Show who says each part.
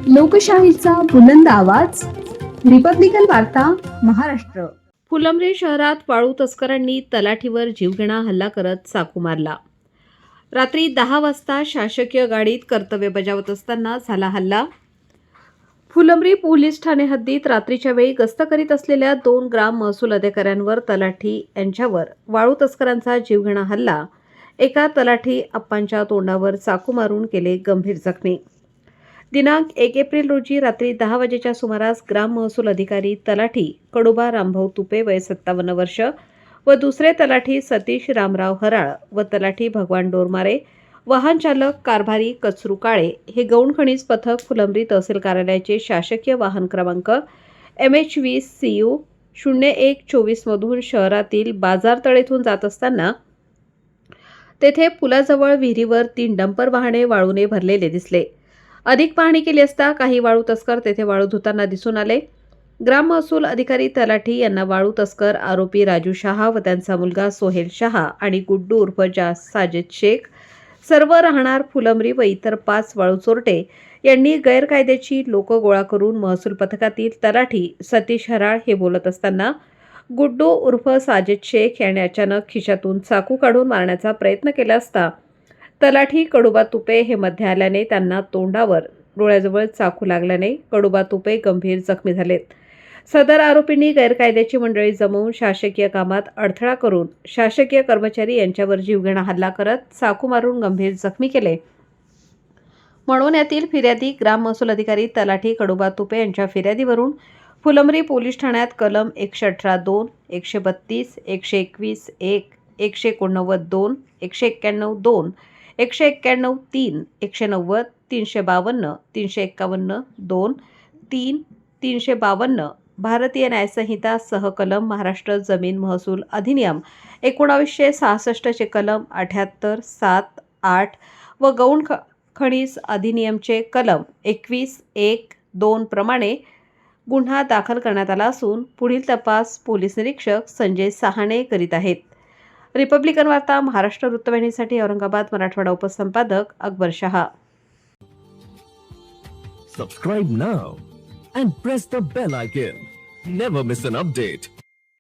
Speaker 1: लोकशाहीचा बुलंद आवाज, रिपब्लिकन वार्ता, महाराष्ट्र.
Speaker 2: फुलंब्री शहरात वाळू तस्करांनी तलाठीवर जीवघेणा हल्ला करत चाकू मारला. रात्री 10 वाजता शासकीय गाडीत कर्तव्य बजावत असताना झाला हल्ला. फुलंब्री पोलीस ठाणे हद्दीत रात्रीच्या वेळी गस्त करीत असलेल्या 2 ग्राम महसूल अधिकाऱ्यांवर तलाठी यांच्यावर वाळू तस्करांचा जीवघेणा हल्ला. एका तलाठी अप्पांच्या तोंडावर चाकू मारून केले गंभीर जखमी. दिनांक 1 एप्रिल रोजी रात्री 10 वाजेच्या सुमारास ग्राम महसूल अधिकारी तलाठी कडोबा रामभाऊ तुपे वय 57 वर्ष व दुसरे तलाठी सतीश रामराव हराळ व तलाठी भगवान डोरमारे, वाहन चालक कारभारी कचरू काळे हे गौण खनिज पथक फुलंब्री तहसील कार्यालयाचे शासकीय वाहन क्रमांक MH20 CU 0124 मधून शहरातील बाजार तळेतून जात असताना तेथे पुलाजवळ विहिरीवर 3 डंपर वाहने वाळूने भरलेले दिसले. अधिक पाहणी केली असता काही वाळू तस्कर तेथे वाळू धुताना दिसून आले. ग्राम महसूल अधिकारी तलाठी यांना वाळू तस्कर आरोपी राजू शहा व त्यांचा मुलगा सोहेल शहा आणि गुड्डू उर्फ साजिद शेख सर्व राहणार फुलंब्री व इतर 5 वाळू चोरटे यांनी गैरकायद्याची लोक गोळा करून महसूल पथकातील तलाठी सतीश हराळ हे बोलत असताना गुड्डू उर्फ साजिद शेख याने अचानक खिशातून चाकू काढून मारण्याचा प्रयत्न केला असता तलाठी कडोबा तुपे हे मध्ये आल्याने त्यांना तोंडावर डोळ्याजवळ चाकू लागल्याने कडोबा तुपे गंभीर जखमी झालेत. सदर आरोपींनी गैरकायद्याची मंडळी जमवून शासकीय कामात अडथळा करून शासकीय कर्मचारी यांच्यावर जीवघेणा हल्ला करत चाकू मारून गंभीर जखमी केले. म्हणून यातील फिर्यादी ग्राम महसूल अधिकारी तलाठी कडोबा तुपे यांच्या फिर्यादीवरून फुलंब्री पोलीस ठाण्यात कलम 118(2), 132, 121(1), 189(2), 191(2), 191(3), 190, 352, 351(2), 3, 352 भारतीय न्यायसंहिता सहकलम महाराष्ट्र जमीन महसूल अधिनियम 1966 चे कलम 78, 7, 8 व गौण खनिज अधिनियमचे कलम 21, 1, 2 प्रमाणे गुन्हा दाखल करण्यात आला असून पुढील तपास पोलीस निरीक्षक संजय सहाणे करीत आहेत. रिपब्लिकन वार्ता Maharashtra वृत्तवाहिनीसाठी Aurangabad Marathwada उपसंपादक Akbar Shah.
Speaker 3: Subscribe now and press the bell icon. Never miss an update.